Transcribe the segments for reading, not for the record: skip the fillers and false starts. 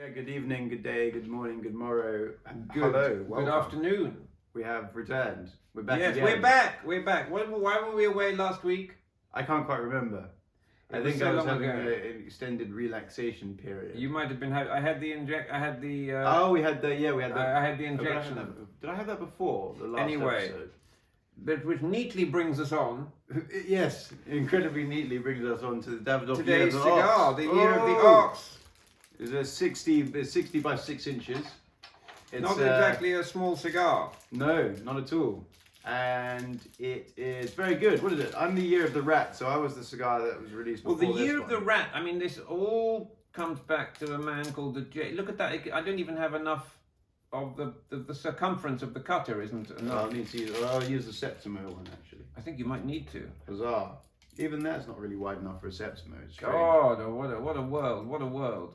Yeah, good evening, good day, good morning, good morrow. Hello, welcome. good afternoon. We have returned. We're back Yes, again. we're back. Why were we away last week? I can't quite remember. I was think so I was long having ago. an extended relaxation period. You might have been. I had the Oh, we had the I had the oh, injection. Did I have that before the last Anyway. episode? But which neatly brings us on Yes, incredibly neatly brings us on to the Davidoff today's year of the cigar, ox. the year of the Oh! ox. It's a 60 by 6 inches. It's Not exactly a small cigar. No, not at all. And it is very good. What is it? I'm the year of the rat, so I was the cigar that was released before Well, the this year of the one. rat. I mean, this all comes back to a man called the Jade. Look at that. I don't even have enough of the circumference of the cutter, isn't enough. I'll use the Septimo one actually. I think you might need to. Huzzah. Even that's not really wide enough for a Septimo. It's strange. God, what a world, what a world.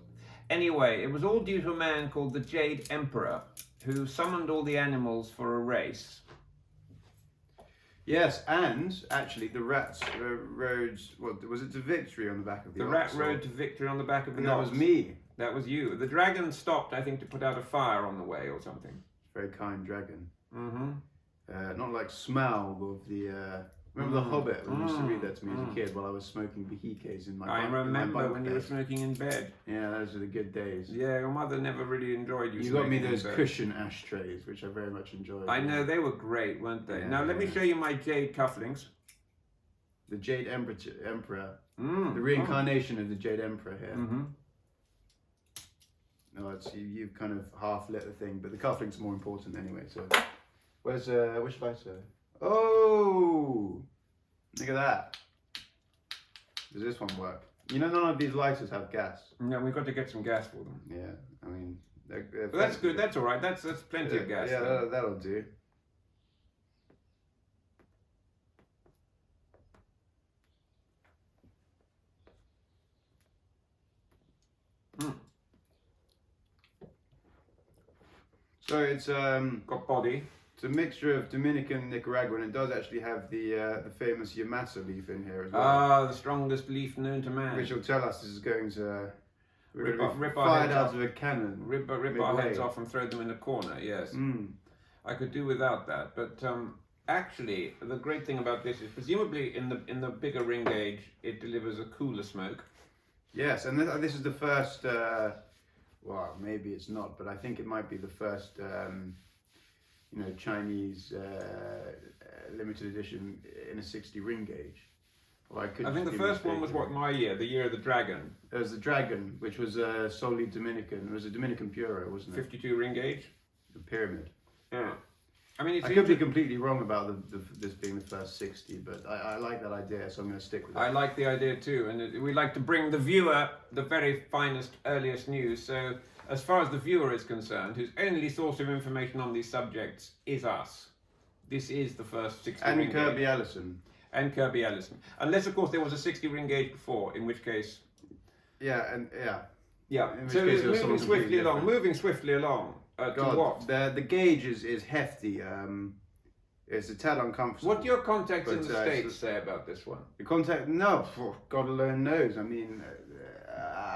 Anyway, it was all due to a man called the Jade Emperor, who summoned all the animals for a race. Yes, and actually the rats rode, what was it, to victory on the back of the The ox, rat so- rode to victory on the back of the And that ox. was me. That was you. The dragon stopped, I think, to put out a fire on the way or something. Very kind dragon. Mm-hmm. Not like Smaug of the... Remember The Hobbit when you used to read that to me as a kid while I was smoking behikes in my I bunk- in my remember bunk when you bed? were smoking in bed. Yeah, those were the good days. Yeah, your mother never really enjoyed you You got me smoking in those bed. cushion ashtrays, which I very much enjoyed. I know, they were great, weren't they? Yeah, Now, let me yeah. show you my jade cufflinks. The Jade Emperor, Mm. the reincarnation of the Jade Emperor here. Mm-hmm. No, it's you've kind of half lit the thing, but the cufflink's more important anyway. So, where's which lighter? Oh, look at that. Does this one work? You know, none of these lighters have gas. No, we've got to get some gas for them. Yeah, I mean, But that's good, that's all right. That's plenty of gas. Yeah, then. that'll do. Mm. So it's Got body. it's a mixture of Dominican and Nicaraguan. It does actually have the famous Yamasa leaf in here as well, Ah, the strongest leaf known to man. which will tell us this is going to Rip we're gonna be our fired heads out off. of a cannon. Rip our midway. heads off and throw them in a corner, yes. Mm. I could do without that. But actually, the great thing about this is presumably in the bigger ring gauge, it delivers a cooler smoke. Yes, and this is the first. Well, maybe it's not, but I think it might be the first. Chinese limited edition in a 60 ring gauge. Well, I think the first one was my year, the year of the dragon. There was the Dragon, which was solely Dominican. It was a Dominican Puro, wasn't it? 52 ring gauge. The Pyramid. Yeah. I mean, I could be completely wrong about this being the first 60, but I like that idea, so I'm going to stick with it. I like the idea too, and we like to bring the viewer the very finest, earliest news. So, as far as the viewer is concerned, whose only source of information on these subjects is us. This is the first 60 ring And Kirby gauge. Allison. And Kirby Allison. Unless, of course, there was a 60 ring gauge before, in which case... Yeah, and yeah. Yeah, In which so case it was moving something swiftly completely along. different. Moving swiftly along. To God, what? the gauge is hefty. It's a tad uncomfortable. What do your contacts in But, the uh, States say about this one? The contact? No, God alone knows. I mean,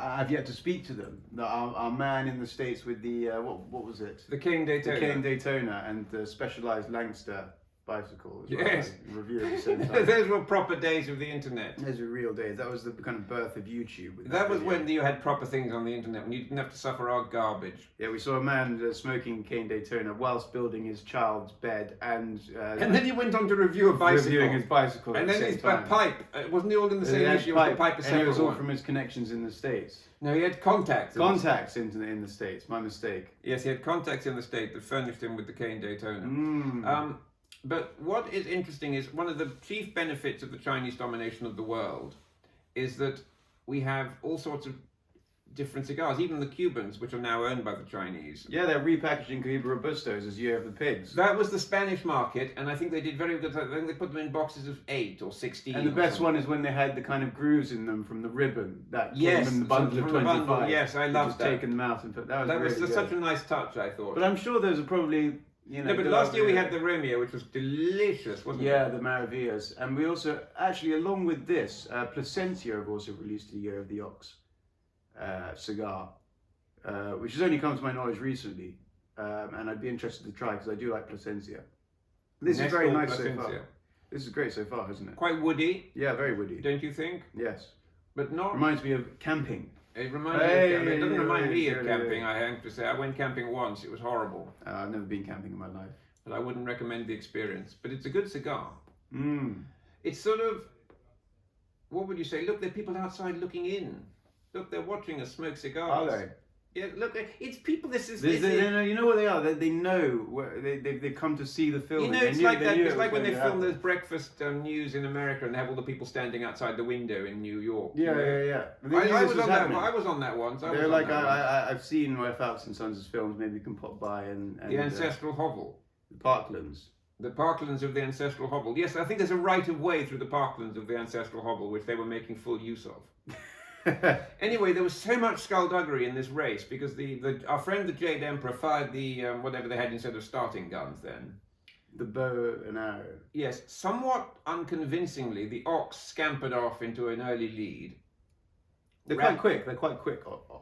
I've yet to speak to them. Our man in the States with the what was it? The Cane Daytona. The Cane Daytona and the Specialized Langster bicycle. As well. Yes. I review at the same time. Those were proper days of the internet. Those were real days. That was the kind of birth of YouTube. With That was video. when you had proper things on the internet, when you didn't have to suffer our garbage. Yeah, we saw a man smoking Cane Daytona whilst building his child's bed and And then he went on to review a bicycle. reviewing his bicycle. And at then the his same time. pipe. Wasn't he all in the He same had issue with the pipe a and it separate was all one? from his connections in the States. No, he had contacts. Contacts in the States. My mistake. Yes, he had contacts in the state that furnished him with the Cane Daytona. Mm. But what is interesting is one of the chief benefits of the Chinese domination of the world is that we have all sorts of different cigars, even the Cubans, which are now owned by the Chinese. Yeah, they're repackaging Cuba Robustos as Year of the Pigs. That was the Spanish market, and I think they did very good. I think they put them in boxes of 8 or 16. And the or best something. one is when they had the kind of grooves in them from the ribbon that Yes, came in the bundle of from the 25. bundle, yes, I You've loved just that. taken them out and put that was really good. such a nice touch, I thought. But I'm sure those are probably no, but last year we had the Romeo, which was delicious, wasn't yeah, it? the Maravillas. And we also, actually, along with this, Placentia have also released a Year of the Ox cigar. which has only come to my knowledge recently, and I'd be interested to try because I do like Plasencia. This is very nice so far. This is great so far, isn't it? Quite woody. Yeah, very woody. Don't you think? Yes. But not. Reminds me of camping. It reminds me of camping. It doesn't remind me of camping, I have to say. I went camping once. It was horrible. I've never been camping in my life. But I wouldn't recommend the experience. But it's a good cigar. Mm. It's sort of, what would you say? Look, there are people outside looking in. Look, they're watching us smoke cigars. Are they? Yeah, look, it's people. This is. You know what they are. They know where they've come to see the film. You know, it's like that. It's like when they film those breakfast news in America, and they have all the people standing outside the window in New York. Yeah. I was on that once. They're like, I've seen where Foulkes and Sons' films. Maybe you can pop by and the ancestral hovel. The Parklands. The parklands of the ancestral hovel. Yes, I think there's a right of way through the parklands of the ancestral hovel, which they were making full use of. Anyway, there was so much skullduggery in this race because our friend the Jade Emperor fired the whatever they had instead of starting guns then. The bow and arrow. Yes, somewhat unconvincingly, the ox scampered off into an early lead. They're quite quick.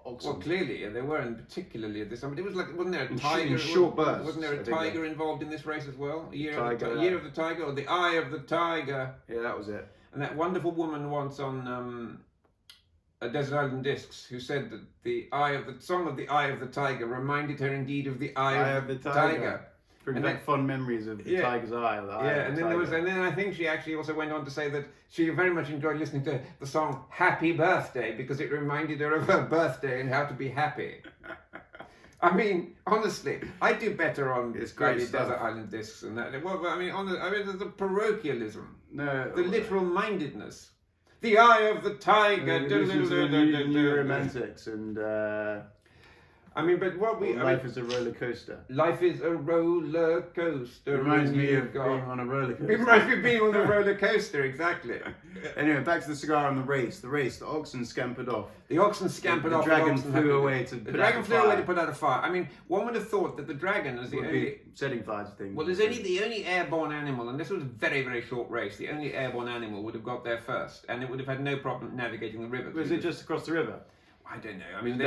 Oxen. Well, clearly, they weren't particularly at this. I mean, it was like, wasn't there a tiger? In short bursts. Wasn't there a tiger involved in this race as well? Year of the tiger, or the eye of the tiger. Yeah, that was it. And that wonderful woman once on Desert Island Discs, who said that the song of the Eye of the Tiger reminded her indeed of the Eye of the Tiger. Brings back fond memories of the tiger's eye. And then I think she actually also went on to say that she very much enjoyed listening to the song "Happy Birthday" because it reminded her of her birthday and how to be happy. I mean, honestly, I do better on Desert Island Discs and that. Well, I mean, the parochialism, the literal mindedness. The Eye of the Tiger. New Romantics and. I mean, but life is a roller coaster. Life is a roller coaster. Reminds me of being on a roller coaster. It reminds me of being on a roller coaster, exactly. Anyway, back to the cigar and the race. The oxen scampered off. The oxen scampered off. The dragon flew away to put out a fire. I mean, one would have thought that the dragon is the only setting fire to things. Well, there's only the only airborne animal, and this was a very, very short race. The only airborne animal would have got there first, and it would have had no problem navigating the river. Was it just across the river? I don't know. I mean, the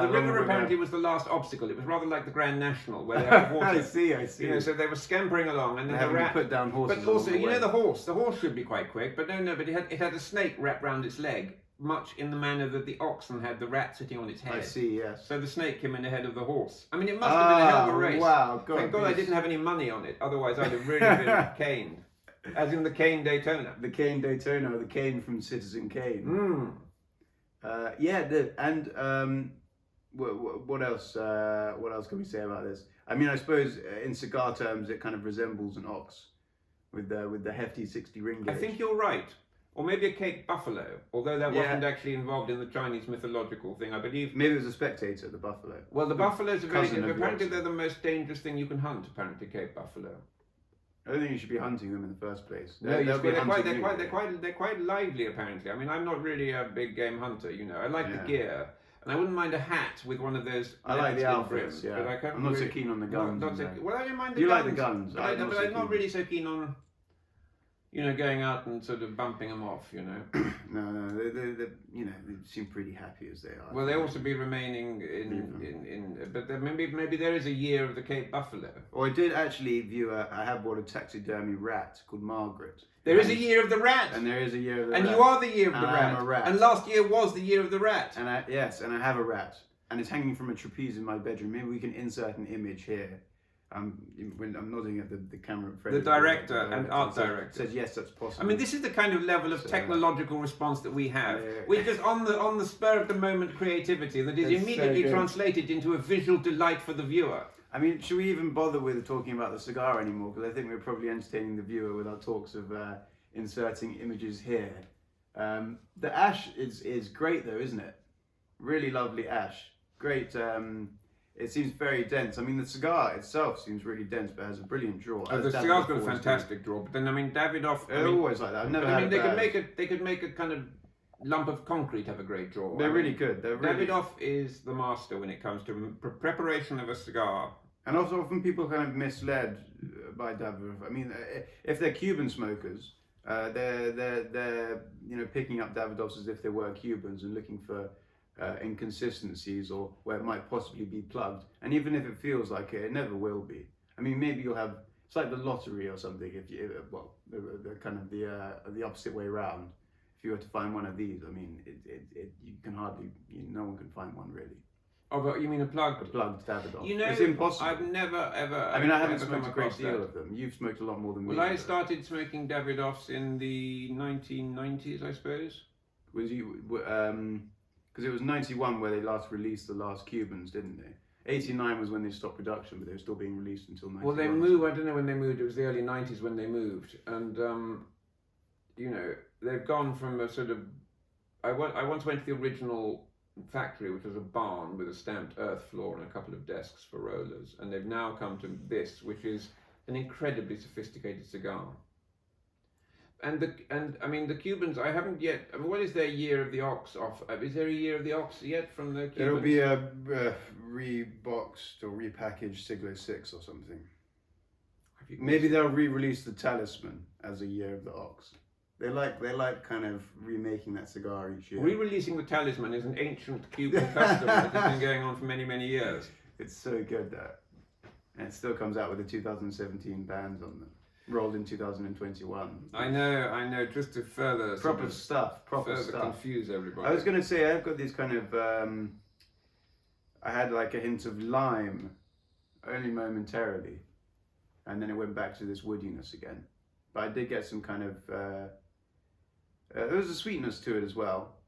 river apparently was the last obstacle. It was rather like the Grand National, where they have water. I see. You know, so they were scampering along, and then the rat put down horses. But also, you know, the horse should be quite quick. But no. But it had a snake wrapped round its leg, much in the manner that the oxen had the rat sitting on its head. I see. Yes. So the snake came in ahead of the horse. I mean, it must have been a hell of a race. Wow! God, thank God I didn't have any money on it. Otherwise, I'd have really been caned. As in the Cane Daytona. The Cane Daytona, or the Cane from Citizen Kane. Mm. What else? What else can we say about this? I mean, I suppose in cigar terms, it kind of resembles an ox with the hefty 60 ring gauge. I think you're right, or maybe a Cape Buffalo, although that wasn't actually involved in the Chinese mythological thing. I believe maybe it was a spectator, the buffalo. Well, the buffaloes are very good. Apparently, they're the most dangerous thing you can hunt. Apparently, Cape Buffalo. I don't think you should be hunting them in the first place. They're quite lively apparently. I mean, I'm not really a big game hunter, you know. I like the gear, and I wouldn't mind a hat with one of those. I like the outfits, but I'm not so keen on the guns. Well, I don't mind the guns. You like the guns, but I'm not really so keen on, you know, going out and sort of bumping them off, you know. No, they you know, they seem pretty happy as they are. Well, they also be remaining but maybe there is a year of the Cape Buffalo. Or I did actually view I have bought a taxidermy rat called Margaret. There is a year of the rat. And there is a year of the rat. And you are the year of the rat. I'm a rat. And last year was the year of the rat. And I have a rat. And it's hanging from a trapeze in my bedroom. Maybe we can insert an image here. When I'm nodding at the camera. The director and art director says yes, that's possible. I mean, this is the kind of level of technological response that we have. We're just on the spur of the moment creativity that is immediately translated into a visual delight for the viewer. I mean, should we even bother with talking about the cigar anymore? Because I think we're probably entertaining the viewer with our talks of inserting images here. The ash is great though, isn't it? Really lovely ash. Great. It seems very dense. I mean, the cigar itself seems really dense, but has a brilliant draw. The cigar's got a fantastic draw. But then, I mean, Davidoff. They're always like that. I've never had. They could make a kind of lump of concrete have a great draw. They're really good. Davidoff is the master when it comes to preparation of a cigar. And also, often people kind of misled by Davidoff. I mean, if they're Cuban smokers, they're picking up Davidoffs as if they were Cubans and looking for inconsistencies or where it might possibly be plugged. And even if it feels like it never will be. I mean, maybe you'll have, it's like the lottery or something. If you, well, the kind of the opposite way around. If you were to find one of these, I mean, you can hardly, no one can find one really. Oh, but you mean a plugged? A plugged Davidoff. You know, it's impossible. I've never ever. I mean, I haven't ever smoked come a great across deal that. of them. You've smoked a lot more than me. Well, I started smoking Davidoffs in the 1990s, I suppose. Was you, because it was 91 where they last released the last Cubans, didn't they? 89 was when they stopped production, but they were still being released until 91. Well, they moved. I don't know when they moved. It was the early 90s when they moved, and you know, they've gone from a sort of. I once went to the original factory, which was a barn with a stamped earth floor and a couple of desks for rollers, and they've now come to this, which is an incredibly sophisticated cigar. And I mean the Cubans, I haven't yet. I mean, what is their year of the ox off? Is there a year of the ox yet from the Cubans? There'll be a reboxed or repackaged Siglo 6 or something. Maybe they'll re-release the Talisman as a year of the ox. They like kind of remaking that cigar each year. Re-releasing the Talisman is an ancient Cuban custom that has been going on for many, many years. It's so good that, and it still comes out with the 2017 bands on them, rolled in 2021. I know. Just to further proper stuff. Confuse everybody. I was going to say I've got these kind of. I had like a hint of lime, only momentarily, and then it went back to this woodiness again. But I did get some kind of. There was a sweetness to it as well.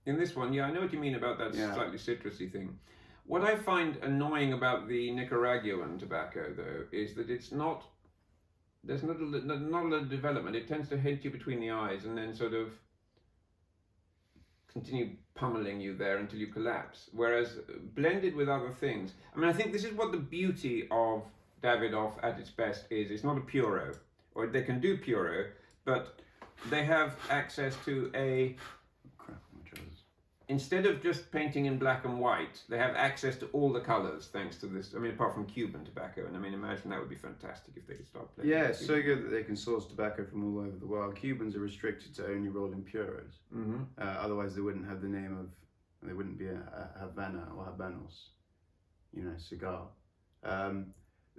In this one, yeah, I know what you mean about that slightly citrusy thing. What I find annoying about the Nicaraguan tobacco, though, is that it's not. There's not a lot of development. It tends to hit you between the eyes and then sort of continue pummeling you there until you collapse. Whereas blended with other things, I mean, I think this is what the beauty of Davidoff at its best is. It's not a puro, or they can do puro, but they have access to a. Instead of just painting in black and white, they have access to all the colours thanks to this. I mean, apart from Cuban tobacco, and I mean, imagine that would be fantastic if they could start playing. Yeah, it's so good that they can source tobacco from all over the world. Cubans are restricted to only rolling puros. Mm-hmm. Otherwise, they wouldn't have the name of. They wouldn't be a Havana or Habanos, cigar.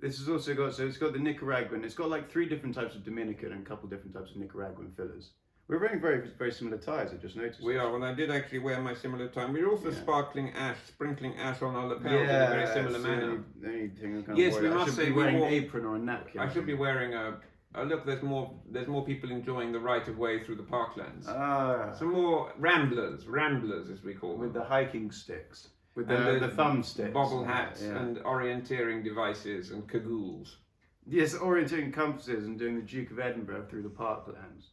This has also got, so it's got the Nicaraguan. It's got like 3 different types of Dominican and a couple different types of Nicaraguan fillers. We're wearing very, very similar ties, I just noticed. We are. Well, I did actually wear my similar tie. We're also sprinkling ash on our lapels in a very similar manner. The only thing I'm kind Yes, of we worried. must I should say be we wearing wore- an apron or a napkin. I should be wearing a. Look, there's more people enjoying the right of way through the parklands. Some more ramblers as we call them. With the hiking sticks. With the thumb sticks. Bobble hats and orienteering devices and cagoules. Yes, orienting compasses and doing the Duke of Edinburgh through the parklands.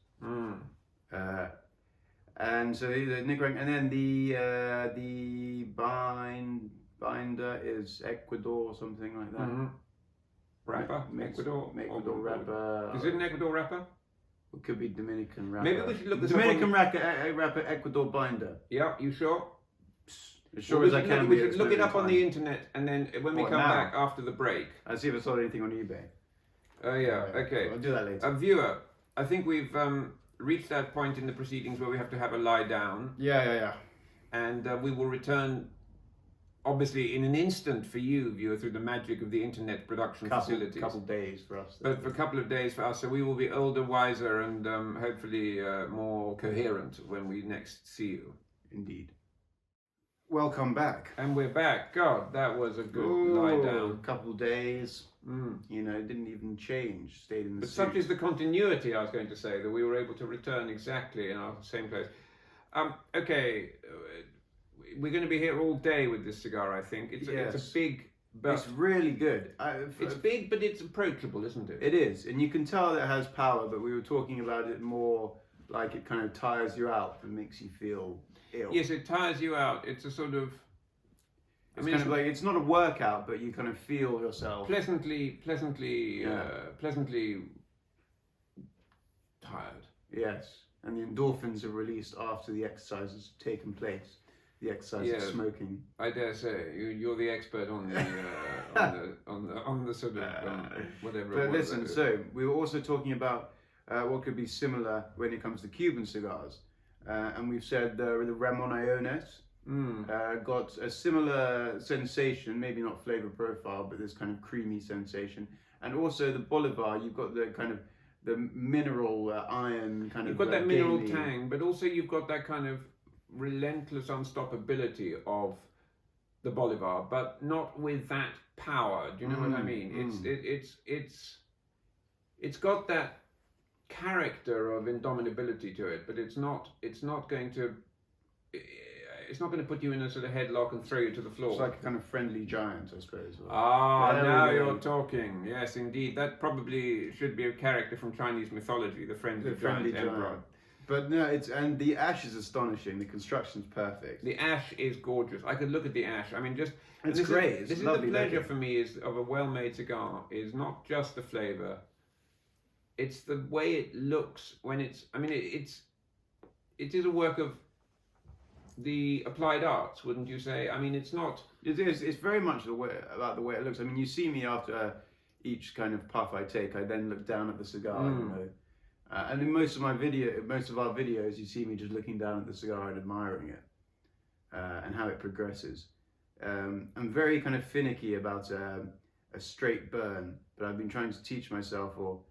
And so the Nicaraguan, and then the binder is Ecuador or something like that. Mm-hmm. Wrapper, Ecuador wrapper. Is it an Ecuador wrapper? It could be Dominican wrapper. Maybe we should look this Dominican wrapper, Ecuador binder. Yeah, you sure? As sure as I can. We should look it up on the internet, and then when we come back after the break. I'll see if I saw anything on eBay. Oh yeah, okay. I'll do that later. A viewer, I think we've reached that point in the proceedings where we have to have a lie down. Yeah. And we will return, obviously, in an instant for you, viewer, through the magic of the internet production facilities. Couple days for us. But for a couple of days for us, so we will be older, wiser, and hopefully more coherent when we next see you. Indeed. Welcome back. And we're back. God, that was a good lie down. A couple days. It didn't even change. Stayed in the But suit. such is the continuity, I was going to say, that we were able to return exactly in our same place. Okay, we're going to be here all day with this cigar, I think. It's a big... But it's really good. It's big, but it's approachable, isn't it? It is. And you can tell that it has power, but we were talking about it more like it kind of tires you out and makes you feel ill. Yes, it tires you out. It's a sort of... It's kind of like, it's not a workout, but you kind of feel yourself pleasantly tired. Yes, and the endorphins are released after the exercise has taken place. The exercise of smoking. I dare say you're the expert on the on the sort of whatever. But listen, so we were also talking about what could be similar when it comes to Cuban cigars, and we've said the Ramon Iones. got a similar sensation, maybe not flavor profile, but this kind of creamy sensation. And also the Bolivar, you've got the kind of the mineral iron kind You've of. got that mineral gamey tang, but also you've got that kind of relentless unstoppability of the Bolivar, but not with that power. Do you know what I mean? It's got that character of indomitability to it, but it's not going to put you in a sort of headlock and throw you to the floor. It's like a kind of friendly giant, I suppose. Now you're talking. Yes, indeed. That probably should be a character from Chinese mythology, the friendly giant emperor. But no, and the ash is astonishing. The construction's perfect. The ash is gorgeous. I could look at the ash. I mean, just it's great. This is the pleasure for me of a well-made cigar is not just the flavor. It's the way it looks when it's. I mean, it is a work of the applied arts, wouldn't you say? I mean, it's not. It is. It's very much about the way it looks. I mean, you see me after each kind of puff I take. I then look down at the cigar. You know. And in most of our videos, you see me just looking down at the cigar and admiring it, and how it progresses. I'm very kind of finicky about a straight burn, but I've been trying to teach myself or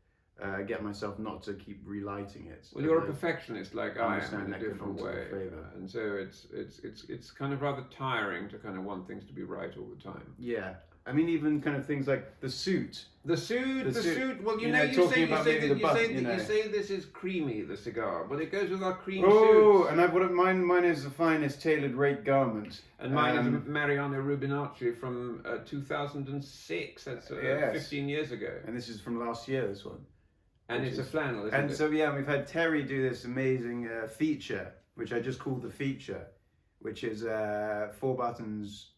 get myself not to keep relighting it. Well, you're a perfectionist like I am in a different way, and so it's kind of rather tiring to kind of want things to be right all the time. Yeah. I mean, even kind of things like the suit. The suit. Well, you say this is creamy, the cigar, but it goes with our cream suits. Oh, and mine is the finest tailored rake garment. And mine is Mariano Rubinacci from 2006. That's 15 years ago. And this is from last year, this one. And it's a flannel, isn't it? And so, yeah, we've had Terry do this amazing feature, which I just called the feature, which is 4 buttons,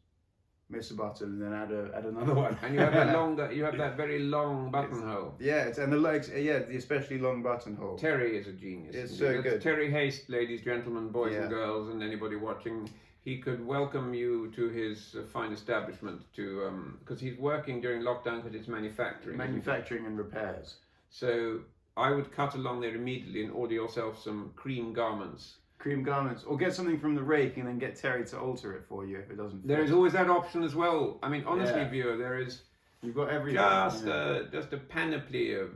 miss a button, and then add another one. And you have that very long buttonhole. And the legs, the especially long buttonhole. Terry is a genius. It's so good. Terry Haste, ladies, gentlemen, boys and girls, and anybody watching. He could welcome you to his fine establishment because he's working during lockdown because it's manufacturing. Manufacturing and repairs. So I would cut along there immediately and order yourself some cream garments. Or get something from the rake and then get Terry to alter it for you if it doesn't fit. There is always that option as well. I mean, honestly, viewer, there is you've got everything. Just a panoply of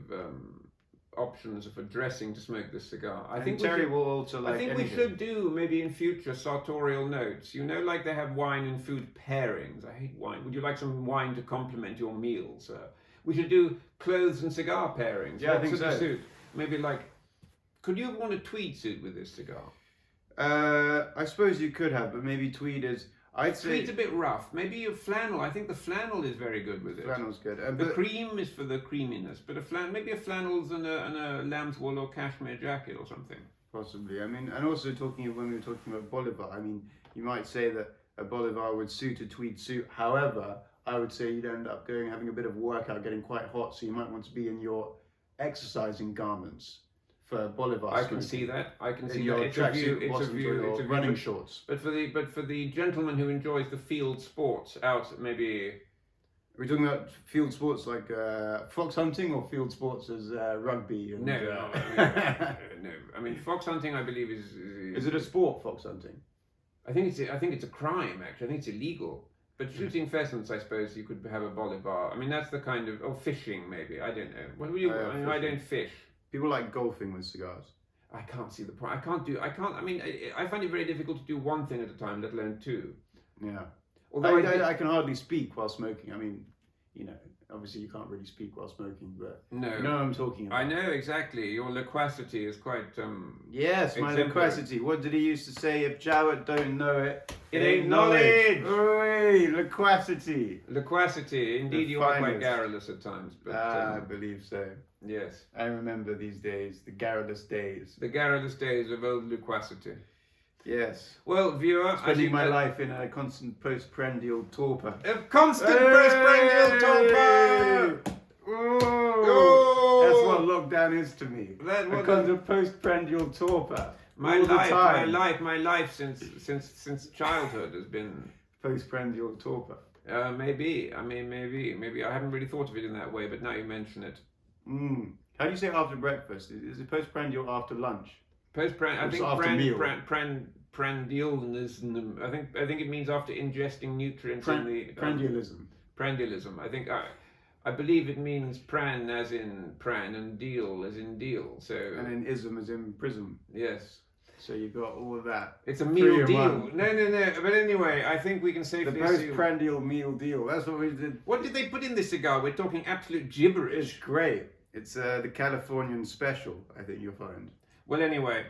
options for dressing to smoke this cigar. I think Terry will alter like anything. We should do maybe in future sartorial notes. You know, like they have wine and food pairings. I hate wine. Would you like some wine to complement your meal, sir? We should do clothes and cigar pairings. Yeah, I think so. Suit? Maybe like, could you have worn a tweed suit with this cigar? I suppose you could have, but maybe tweed is. I'd say tweed's a bit rough. Maybe a flannel. I think the flannel is very good with it. Flannel's good. The cream is for the creaminess, but maybe a flannel's and a lamb's wool or cashmere jacket or something. Possibly. I mean, and also when we were talking about Bolivar, I mean, you might say that a Bolivar would suit a tweed suit. However, I would say you'd end up having a bit of workout, getting quite hot, so you might want to be in your exercising garments for Bolivar. I can see that. It's a view. Running shorts. But for the gentleman who enjoys the field sports out, maybe. Are we talking about field sports like fox hunting or field sports as rugby? And, no. I mean, fox hunting, I believe, is. Is it a sport, fox hunting? I think it's a crime. Actually, I think it's illegal. But shooting pheasants, I suppose you could have a Bolivar. I mean, that's the kind of fishing maybe. I don't know. What do you? I don't fish. People like golfing with cigars. I can't see the point. I mean, I find it very difficult to do one thing at a time, let alone two. Yeah. Although I can hardly speak while smoking. I mean, obviously you can't really speak while smoking, but no. You know what I'm talking about. I know exactly. Your loquacity is quite. Yes, my loquacity. What did he used to say? If Jowett don't know it, it ain't knowledge. Oi, loquacity. Loquacity. Indeed, you are quite garrulous at times. But I believe so. Yes. I remember these days, the garrulous days. The garrulous days of old loquacity. Yes. Well, viewer, spending my life in a constant postprandial torpor. A constant postprandial torpor. Oh, that's what lockdown is to me. A constant postprandial torpor. My life since childhood has been postprandial torpor. Maybe. I mean, maybe. I haven't really thought of it in that way, but now you mention it. How do you say after breakfast? Is it postprandial after lunch? I think prandialism. I think it means after ingesting nutrients in the Prandialism. Prandialism. I believe it means pran as in pran and deal as in deal. So And then ism as in prism. yes. So you've got all of that. It's a meal in deal. one. No. But anyway, I think we can The safely assume. postprandial meal deal. That's what we did. What did they put in this cigar? We're talking absolute gibberish. It's great. It's the Californian special, I think you'll find. Well, anyway,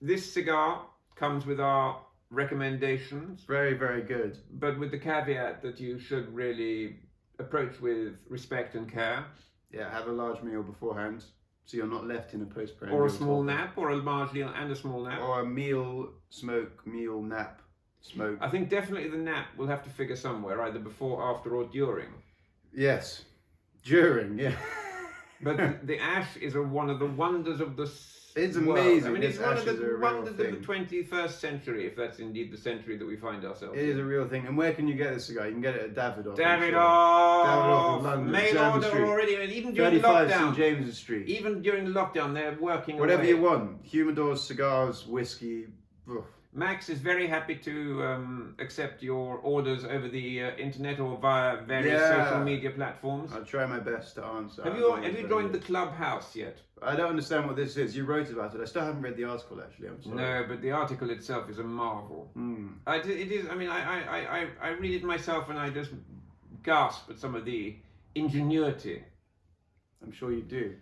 this cigar comes with our recommendations, Very, very good. but with the caveat that you should really approach with respect and care. Yeah, have a large meal beforehand, so you're not left in a postprandial. Or a small nap, or a large meal and a small nap. Or a meal, smoke, meal, nap, smoke. I think definitely the nap will have to figure somewhere, either before, after, or during. Yes. During, yeah. But the ash is one of the wonders of the It's world. amazing. I mean, it's This one ash of is a the real wonders of the thing. 21st century, if that's indeed the century that we find ourselves It is in. a real thing. And where can you get this cigar? You can get it at Davidoff. Davidoff! of London, Mail Jermyn order Street. already, and even during 35 lockdown. St James's Street. Even during the lockdown, they're working Whatever away. you want. Humidors, cigars, whiskey. Ugh. Max is very happy to accept your orders over the internet or via various social media platforms. I'll try my best to answer. Have you joined the clubhouse yet? I don't understand what this is. You wrote about it. I still haven't read the article, actually. I'm sorry. No, but the article itself is a marvel. Mm. It is. I mean, I read it myself and I just gasp at some of the ingenuity. I'm sure you do.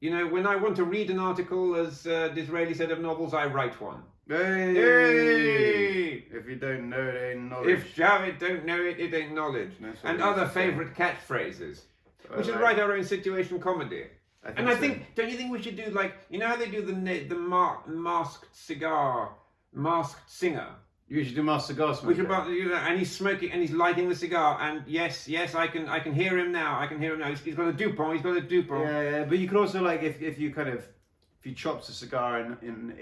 When I want to read an article, as Disraeli said of novels, I write one. Hey! Hey! If you don't know it, ain't knowledge. If Javid don't know it, it ain't knowledge. That's what And we other used to say. favourite catchphrases. I We should like- write our own situation comedy. And I so. think, don't you think we should do how they do the masked cigar, masked singer? You should do Master Cigar We Smoke. should do that, and he's smoking and he's lighting the cigar, and yes, I can hear him now. He's got a dupont. Yeah, but you could also if you chopped a cigar into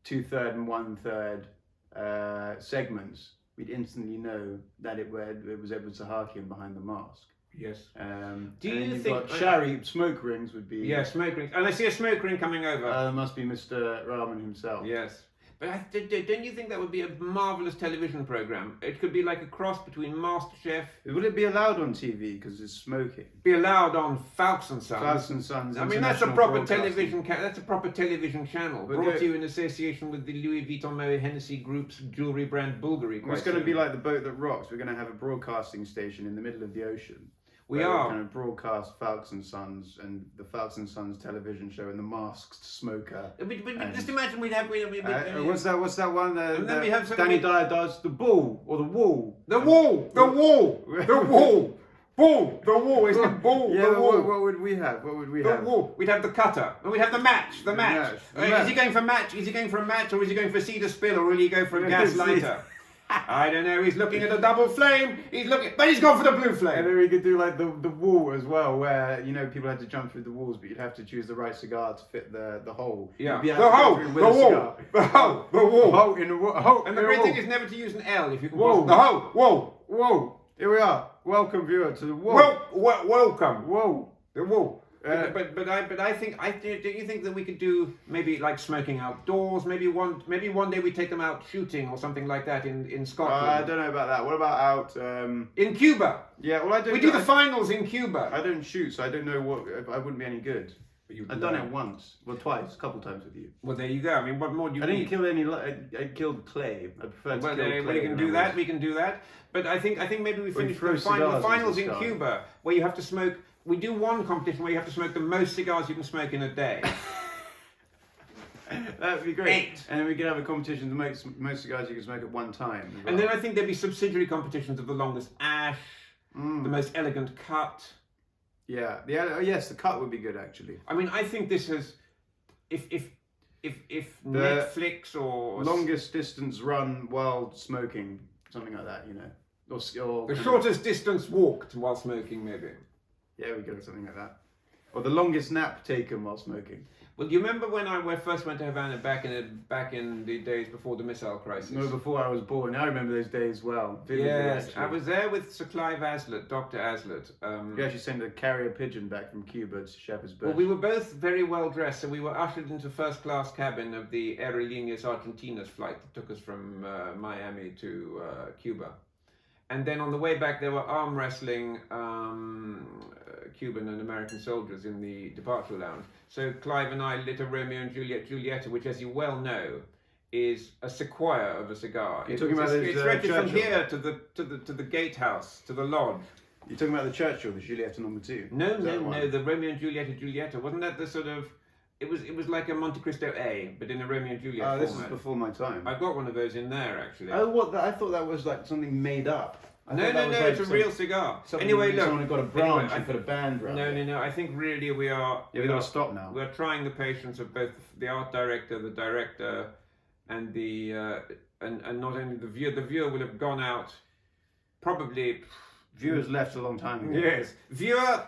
2/3 and 1/3 segments, we'd instantly know that it was Edward Sahakian behind the mask. Yes. Do Do you you think- Sherry smoke rings would be? Yeah, smoke rings, and I see a smoke ring coming over. Must be Mr. Rahman himself. Yes. But don't you think that would be a marvellous television programme? It could be like a cross between Masterchef, Would it be allowed on TV because it's smoking? be allowed on Foulkes and Sons. Foulkes and Sons. I mean, that's a international proper broadcasting. television. That's a proper television channel, But brought to you in association with the Louis Vuitton Moet Hennessy Group's jewellery brand Bulgari. It's going to be like the boat that rocks. We're going to have a broadcasting station in the middle of the ocean. We where are. We're going to broadcast Foulkes and Sons and the Foulkes and Sons television show and the masked smoker. But And- just imagine we'd have. What's that one? And then we have some- Danny Dyer does the bull or the wall. The wall! The wall! The wall! Bull! The wall! It's the bull! Yeah, the but wall! what would we have? What would we The have? wall. We'd have the cutter, and we'd have the match. The match. match. The Is he going for match? Is he going for a match, or is he going for cedar spill, or will he go for a gas lighter? I don't know. He's looking at a double flame. But he's gone for the blue And flame. then we could do like the wall as well, where people had to jump through the walls, but you'd have to choose the right cigar to fit the hole. Yeah. You'd be The able to go hole. through The with a wall. cigar. The hole. The A wall. hole in the wall. A hole And the in a great wall. thing is never to use an L if you can. Whoa. The hole. Whoa. Whoa! Here we are. Welcome, viewer, to the wall. Welcome. Whoa! The wall. Uh, But I think don't you think that we could do maybe like smoking outdoors? Maybe one day we take them out shooting or something like that in Scotland. I don't know about that. What about out? In Cuba. Yeah, well, I don't. We do the finals in Cuba. I don't shoot, so I don't know what. I wouldn't be any good. I've done it once, well, twice, a couple times with you. Well, there you go. I mean, what more do you I didn't need? kill any. I killed clay. I prefer to Well, kill clay. we can than do I that. was- We can do that. But I think maybe we finish throw the cigars finals into in the sky. Cuba, where you have to smoke. We do one competition where you have to smoke the most cigars you can smoke in a day. That would be great. 8. And then we could have a competition to make most cigars you can smoke at one time. as And well. then I think there'd be subsidiary competitions of the longest ash, Mm. the most elegant cut. Yeah. Yes, the cut would be good actually. I mean, I think this has, if The Netflix or Longest distance run while smoking, something like that, or the shortest distance walked while smoking, maybe. Yeah, we go with something like that. Or the longest nap taken while smoking. Well, do you remember when I first went to Havana back in the days before the missile crisis? No, before I was born. I remember those days well. Vividly, Yes, actually. I was there with Sir Clive Aslett, Dr. Aslett. You actually sent a carrier pigeon back from Cuba to Shepherd's Bush. Well, we were both very well dressed, and we were ushered into first class cabin of the Aerolíneas Argentinas flight that took us from Miami to Cuba. And then on the way back, there were arm wrestling Cuban and American soldiers in the departure lounge. So Clive and I lit a Romeo and Julieta, which, as you well know, is a sequoia of a cigar. You're talking about this, it stretches from Churchill? here to the gatehouse, to the lodge. You're talking about the Churchill, the Julieta number 2? No, Is that the one? the Romeo and Julieta. Wasn't that the sort of? It was like a Monte Cristo A, but in a Romeo and Juliet Oh, this format. is before my time. I've got one of those in there actually. Oh, what? I thought that was like something made up. I No, thought that was like it's a real cigar. something Anyway, look. someone had got a branch anyway, and put a band around it. No. I think really we are. Yeah, we gotta stop now. We're trying the patience of both the art director, the director, and the and not only the viewer. The viewer will have gone out. Probably. Viewers left a long time ago. Yes, viewer.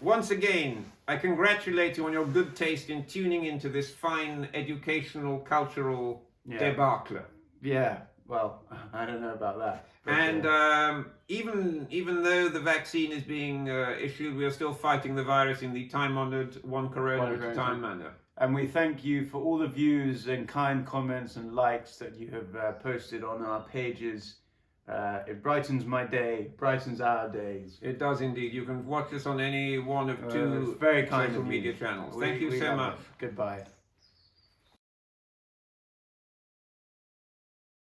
Once again, I congratulate you on your good taste in tuning into this fine educational, cultural debacle. Yeah. Well, I don't know about that. But, And even though the vaccine is being issued, we are still fighting the virus in the time-honored one corona at a time manner. And we thank you for all the views and kind comments and likes that you have posted on our pages. It brightens my day, brightens our days. It does indeed. You can watch us on any one of two very kind social of you. media channels. We- Thank you we so love much. it. Goodbye.